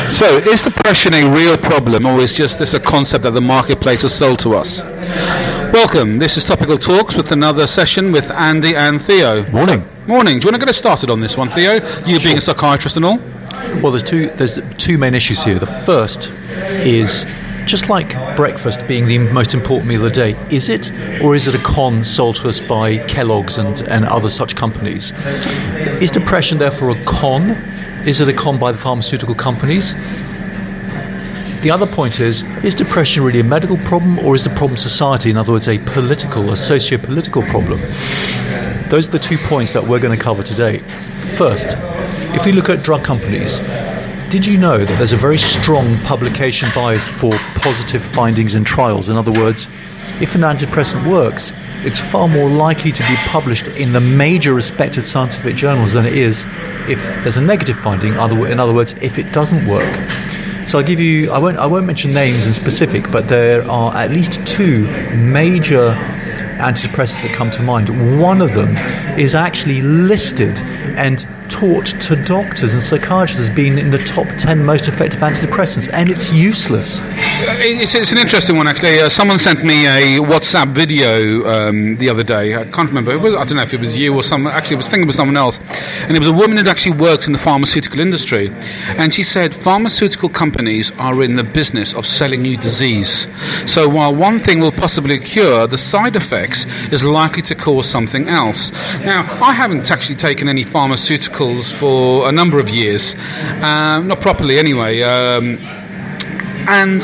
So, is depression a real problem, or is this a concept that the marketplace has sold to us? Welcome. This is Topical Talks with another session with Andy and Theo. Morning. Morning. Do you want to get us started on this one, Theo? You being a psychiatrist and all? Well, there's two main issues here. The first is, just like breakfast being the most important meal of the day, is it, or is it a con sold to us by Kellogg's and other such companies? Is depression therefore a con? Is it a con by the pharmaceutical companies? The other point is depression really a medical problem, or is the problem society? In other words, a socio-political problem? Those are the 2 points that we're going to cover today. First, if we look at drug companies, did you know that there's a very strong publication bias for positive findings in trials? In other words, if an antidepressant works, it's far more likely to be published in the major respected scientific journals than it is if there's a negative finding. In other words, if it doesn't work. So I'll give you, I won't mention names in specific, but there are at least 2 major antidepressants that come to mind. One of them is actually listed and taught to doctors and psychiatrists as being in the top 10 most effective antidepressants, and it's useless. It's an interesting one, actually. Someone sent me a WhatsApp video the other day. I can't remember. I don't know if it was you or someone. Actually, I was thinking it was someone else. And it was a woman who actually works in the pharmaceutical industry. And she said pharmaceutical companies are in the business of selling you disease. So while one thing will possibly cure, the side effects is likely to cause something else. Now, I haven't actually taken any pharmaceuticals for a number of years. Not properly, anyway. And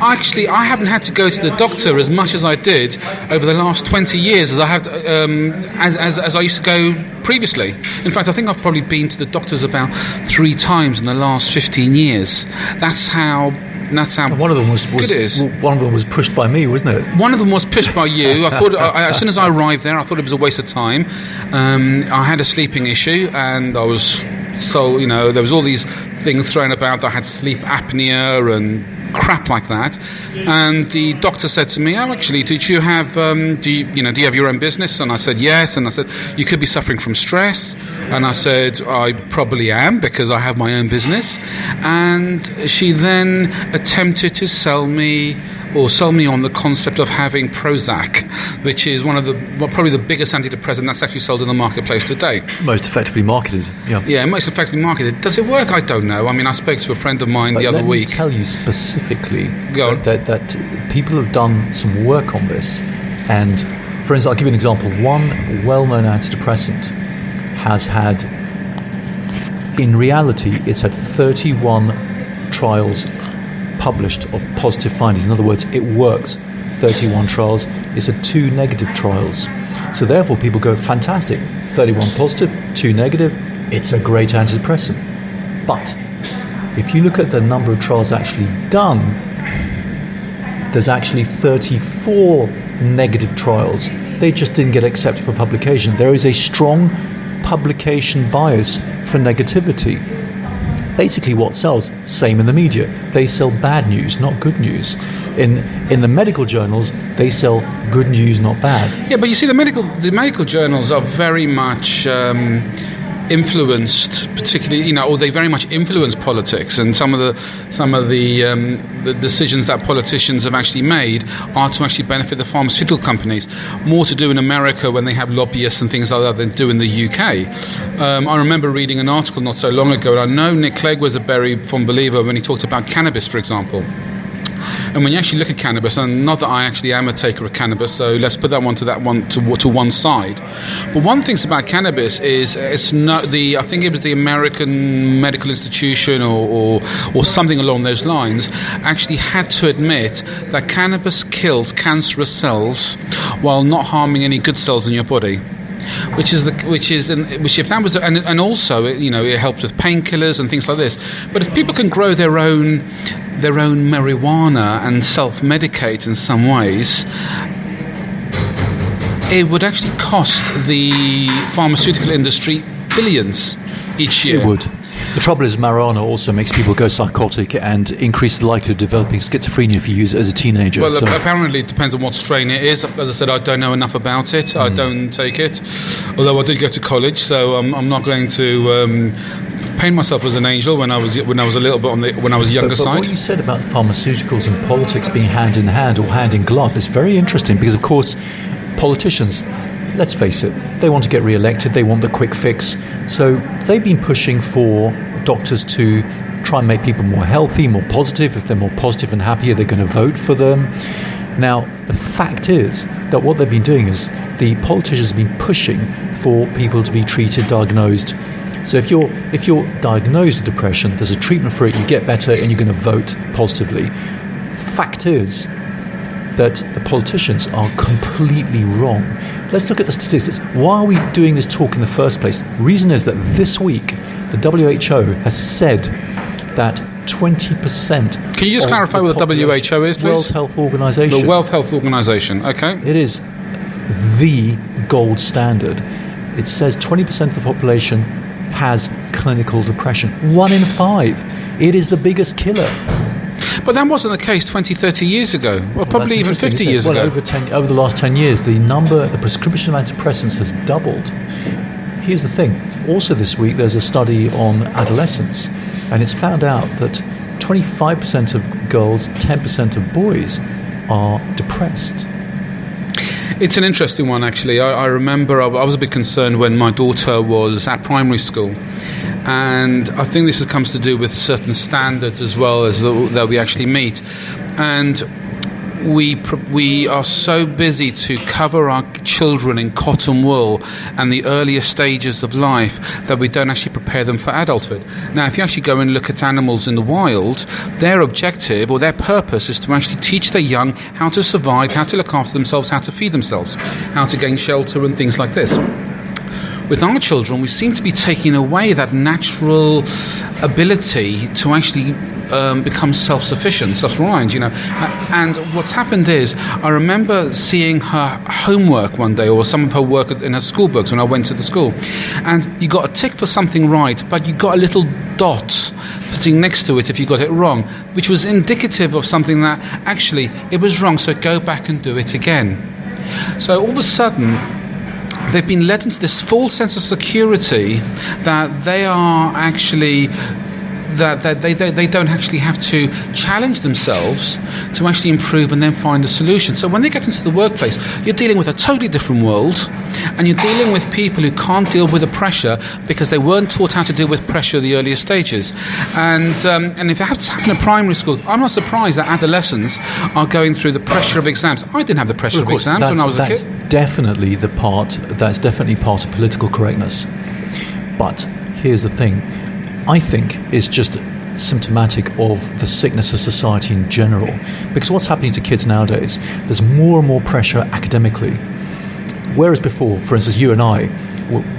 actually, I haven't had to go to the doctor as much as I did over the last 20 years as I have as I used to go previously. In fact, I think I've probably been to the doctors about 3 times in the last 15 years. That's how one of them was good it is. One of them was pushed by me, wasn't it? One of them was pushed by you. I thought as soon as I arrived there, I thought it was a waste of time. I had a sleeping issue, and I was there was all these things thrown about that I had sleep apnea and crap like that. And the doctor said to me, "Oh, actually, did you have do you have your own business?" And I said yes. And I said, "You could be suffering from stress." And I said, "I probably am, because I have my own business." And she then attempted to sell me on the concept of having Prozac, which is probably the biggest antidepressant that's actually sold in the marketplace today. Most effectively marketed, yeah. Yeah, most effectively marketed. Does it work? I don't know. I mean, I spoke to a friend of mine the other week. Let me tell you specifically that people have done some work on this. And, for instance, I'll give you an example. One well-known antidepressant has had, in reality, it's had 31 trials published of positive findings. In other words, it works. 31 trials. It's had 2 negative trials. So therefore, people go, fantastic, 31 positive, 2 negative, it's a great antidepressant. But if you look at the number of trials actually done, there's actually 34 negative trials. They just didn't get accepted for publication. There is a strong publication bias for negativity. Basically what sells, same in the media. They sell bad news, not good news. In the medical journals, they sell good news, not bad. Yeah, but you see, the medical journals are very much influenced, particularly, or they very much influence politics, and some of the decisions that politicians have actually made are to actually benefit the pharmaceutical companies. More to do in America when they have lobbyists and things like that than do in the UK. I remember reading an article not so long ago, and I know Nick Clegg was a very firm believer when he talked about cannabis, for example. And when you actually look at cannabis, and not that I actually am a taker of cannabis, so let's put that one to one side. But one thing about cannabis is it's not I think it was the American Medical Institution or something along those lines actually had to admit that cannabis kills cancerous cells while not harming any good cells in your body. Which if that was, and also it helps with painkillers and things like this. But if people can grow their own marijuana and self-medicate in some ways, it would actually cost the pharmaceutical industry billions each year. It would. The trouble is marijuana also makes people go psychotic and increases the likelihood of developing schizophrenia if you use it as a teenager. Well, apparently it depends on what strain it is. As I said, I don't know enough about it. I don't take it, although I did go to college, so I'm not going to paint myself as an angel when I was a little bit when I was younger but side. What you said about pharmaceuticals and politics being hand in hand or hand in glove is very interesting, because of course politicians, let's face it, they want to get re-elected, they want the quick fix. So they've been pushing for doctors to try and make people more healthy, more positive. If they're more positive and happier, they're going to vote for them. Now, the fact is that what they've been doing is the politicians have been pushing for people to be treated, diagnosed. So if you're diagnosed with depression, there's a treatment for it, you get better, and you're going to vote positively. Fact is that the politicians are completely wrong. Let's look at the statistics. Why are we doing this talk in the first place? The reason is that this week, the WHO has said that 20%... Can you just clarify what the WHO is, please? World Health Organization. The World Health Organization, okay. It is the gold standard. It says 20% of the population has clinical depression. 1 in 5. It is the biggest killer. But that wasn't the case 20, 30 years ago. Well, probably even 50 years ago. Over the last 10 years, the prescription of antidepressants has doubled. Here's the thing. Also this week, there's a study on adolescence, and it's found out that 25% of girls, 10% of boys are depressed. It's an interesting one, actually. I remember I was a bit concerned when my daughter was at primary school, and I think this comes to do with certain standards as well as that we actually meet, and we are so busy to cover our children in cotton wool and the earlier stages of life that we don't actually prepare them for adulthood. Now, if you actually go and look at animals in the wild, their objective or their purpose is to actually teach their young how to survive, how to look after themselves, how to feed themselves, how to gain shelter and things like this. With our children, we seem to be taking away that natural ability to actually become self-sufficient, self-reliant, And what's happened is, I remember seeing her homework one day, or some of her work in her school books when I went to the school, and you got a tick for something right, but you got a little dot sitting next to it if you got it wrong, which was indicative of something that actually it was wrong, so go back and do it again. So all of a sudden, they've been led into this false sense of security that they are actually... that they don't actually have to challenge themselves to actually improve and then find a solution. So when they get into the workplace, you're dealing with a totally different world, and you're dealing with people who can't deal with the pressure because they weren't taught how to deal with pressure at the earlier stages. And if it has to happen in primary school, I'm not surprised that adolescents are going through the pressure of exams. I didn't have the pressure of exams when I was a kid. That's definitely part of political correctness. But here's the thing. I think is just symptomatic of the sickness of society in general. Because what's happening to kids nowadays, there's more and more pressure academically. Whereas before, for instance, you and I,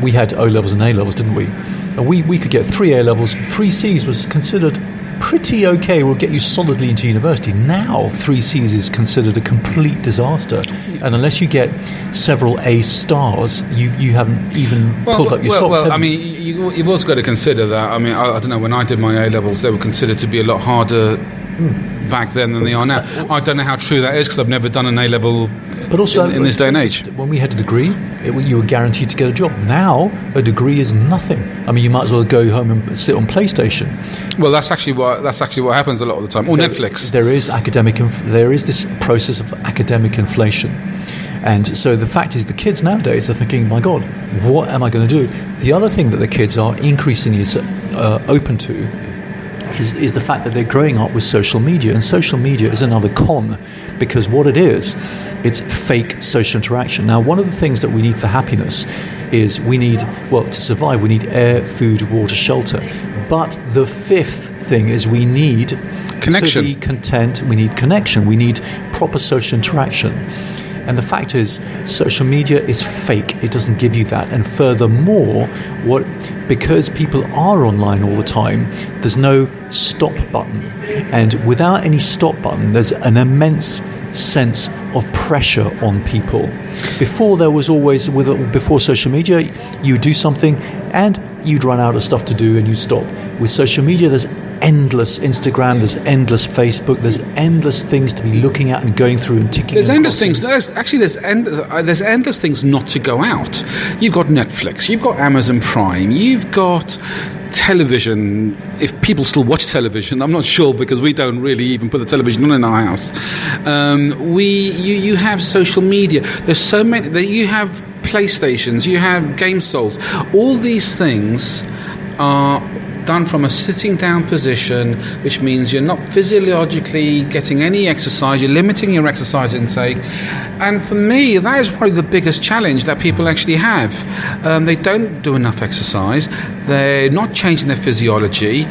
we had O-levels and A-levels, didn't we? And we could get 3 A-levels, 3 Cs was considered pretty okay, will get you solidly into university. Now 3 Cs is considered a complete disaster, and unless you get several A stars, you haven't even pulled up your socks. Well, I mean, you've also got to consider that. I mean, I don't know, when I did my A levels, they were considered to be a lot harder back then than they are now. I don't know how true that is because I've never done an A level. But also, in this day and age, when we had a degree, you were guaranteed to get a job. Now, a degree is nothing. I mean, you might as well go home and sit on PlayStation. Well, that's actually what happens a lot of the time. Or Netflix. There is this process of academic inflation, and so the fact is, the kids nowadays are thinking, "My God, what am I going to do?" The other thing that the kids are increasingly open to is the fact that they're growing up with social media, and social media is another con, because what it is, it's fake social interaction. Now, one of the things that we need for happiness is to survive, we need air, food, water, shelter. But the fifth thing is we need connection. To be content, we need connection, we need proper social interaction. And the fact is, social media is fake. It doesn't give you that. And furthermore, because people are online all the time, there's no stop button. And without any stop button, there's an immense sense of pressure on people. Before there was always, before social media, you do something and you'd run out of stuff to do and you stop. With social media, there's endless Instagram, there's endless Facebook, there's endless things to be looking at and going through and ticking. There's endless things. There's endless things not to go out. You've got Netflix, you've got Amazon Prime, you've got television. If people still watch television, I'm not sure, because we don't really even put the television on in our house. You have social media. There's so many. You have PlayStations, you have game sold. All these things are done from a sitting down position, which means you're not physiologically getting any exercise, you're limiting your exercise intake. And for me, that is probably the biggest challenge that people actually have. They don't do enough exercise, they're not changing their physiology,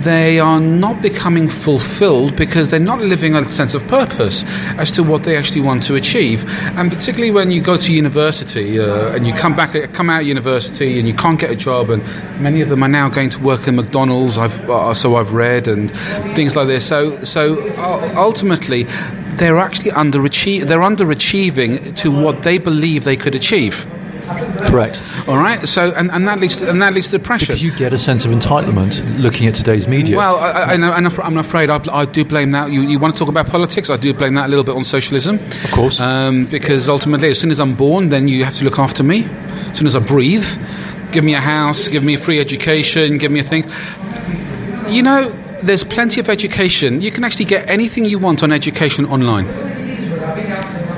they are not becoming fulfilled because they're not living a sense of purpose as to what they actually want to achieve. And particularly when you go to university and you come out of university and you can't get a job, and many of them are now going to work in McDonald's, I've read, and things like this. So ultimately, they're actually underachieving to what they believe they could achieve. Correct. All right. So and that leads to depression. Because you get a sense of entitlement looking at today's media. Well, I know, and I'm afraid I do blame that. You want to talk about politics? I do blame that a little bit on socialism. Of course. Because ultimately, as soon as I'm born, then you have to look after me. As soon as I breathe, give me a house, give me a free education, give me a thing. You know, there's plenty of education. You can actually get anything you want on education online.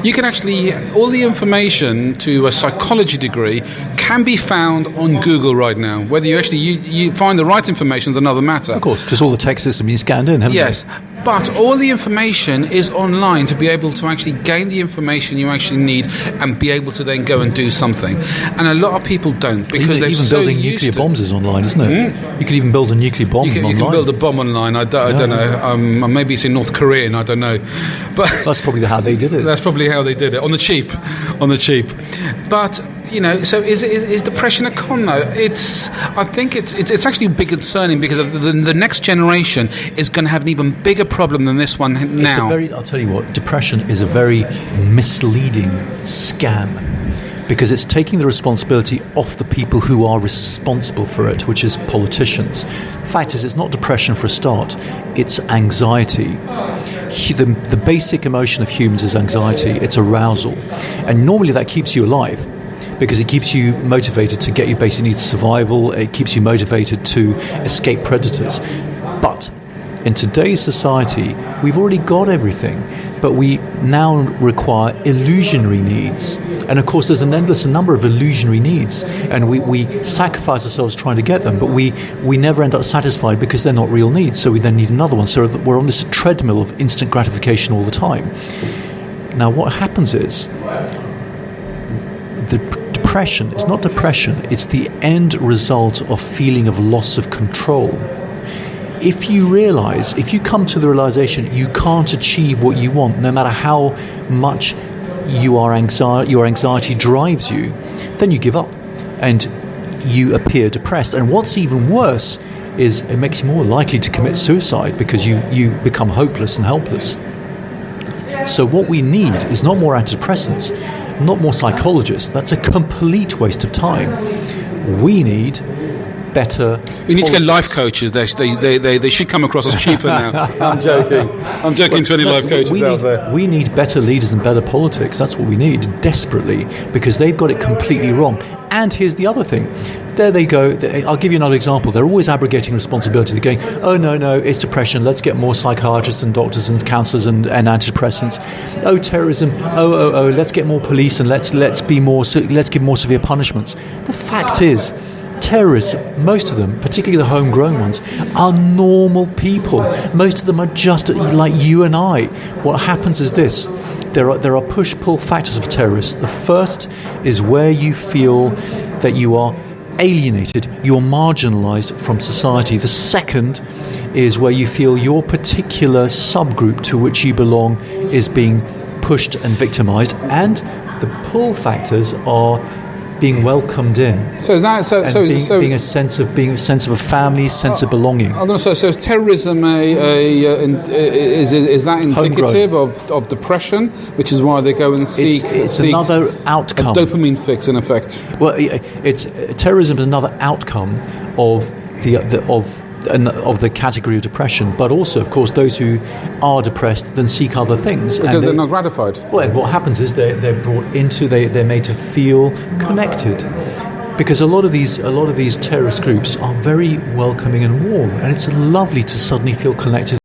You can actually, all the information to a psychology degree can be found on Google right now. Whether you actually you find the right information is another matter. Of course, because all the text has been scanned in, haven't Yes, but all the information is online to be able to actually gain the information you actually need and be able to then go and do something. And a lot of people don't, because they're even so building used nuclear to bombs is online, isn't it? You can even build a nuclear bomb online. You can build a bomb online. I don't know. Maybe it's in North Korean. I don't know. But that's probably how they did it. That's probably how they did it, on the cheap. But you know, so is depression a con though? I think it's actually big concerning, because the next generation is going to have an even bigger problem than this one now. I'll tell you what, depression is a very misleading scam, because it's taking the responsibility off the people who are responsible for it, which is politicians. The fact is, it's not depression for a start, it's anxiety. The basic emotion of humans is anxiety, it's arousal. And normally that keeps you alive, because it keeps you motivated to get your basic needs of survival, it keeps you motivated to escape predators. But in today's society, we've already got everything, but we now require illusionary needs. And of course, there's an endless number of illusionary needs, and we sacrifice ourselves trying to get them, but we never end up satisfied because they're not real needs, so we then need another one. So we're on this treadmill of instant gratification all the time. Now, what happens is, the depression is not depression, it's the end result of feeling of loss of control. If you come to the realization you can't achieve what you want, no matter how much your anxiety drives you, then you give up and you appear depressed. And what's even worse is it makes you more likely to commit suicide, because you become hopeless and helpless. So what we need is not more antidepressants, not more psychologists. That's a complete waste of time. We need better. We need to get life coaches. They should come across as cheaper now. I'm joking to any life coaches out there. We need better leaders and better politics. That's what we need, desperately, because they've got it completely wrong. And here's the other thing. There they go. I'll give you another example. They're always abrogating responsibility. They're going, oh, no, it's depression. Let's get more psychiatrists and doctors and counsellors and antidepressants. Oh, terrorism. Oh, let's get more police, and let's give more severe punishments. The fact is, terrorists, most of them, particularly the homegrown ones, are normal people. Most of them are just like you and I. What happens is this. There are push-pull factors of terrorists. The first is where you feel that you are alienated, you're marginalized from society. The second is where you feel your particular subgroup to which you belong is being pushed and victimized. And the pull factors are being welcomed in. So is that so? And So being a sense of a family, sense of belonging. I don't know. So is terrorism is that indicative of depression, which is why they go and seek? It's seek another outcome. a dopamine fix, in effect. Well, it's terrorism is another outcome of the category of depression, but also, of course, those who are depressed then seek other things Because they're not gratified. Well, and what happens is they're brought into, they're made to feel connected, because a lot of these terrorist groups are very welcoming and warm, and it's lovely to suddenly feel connected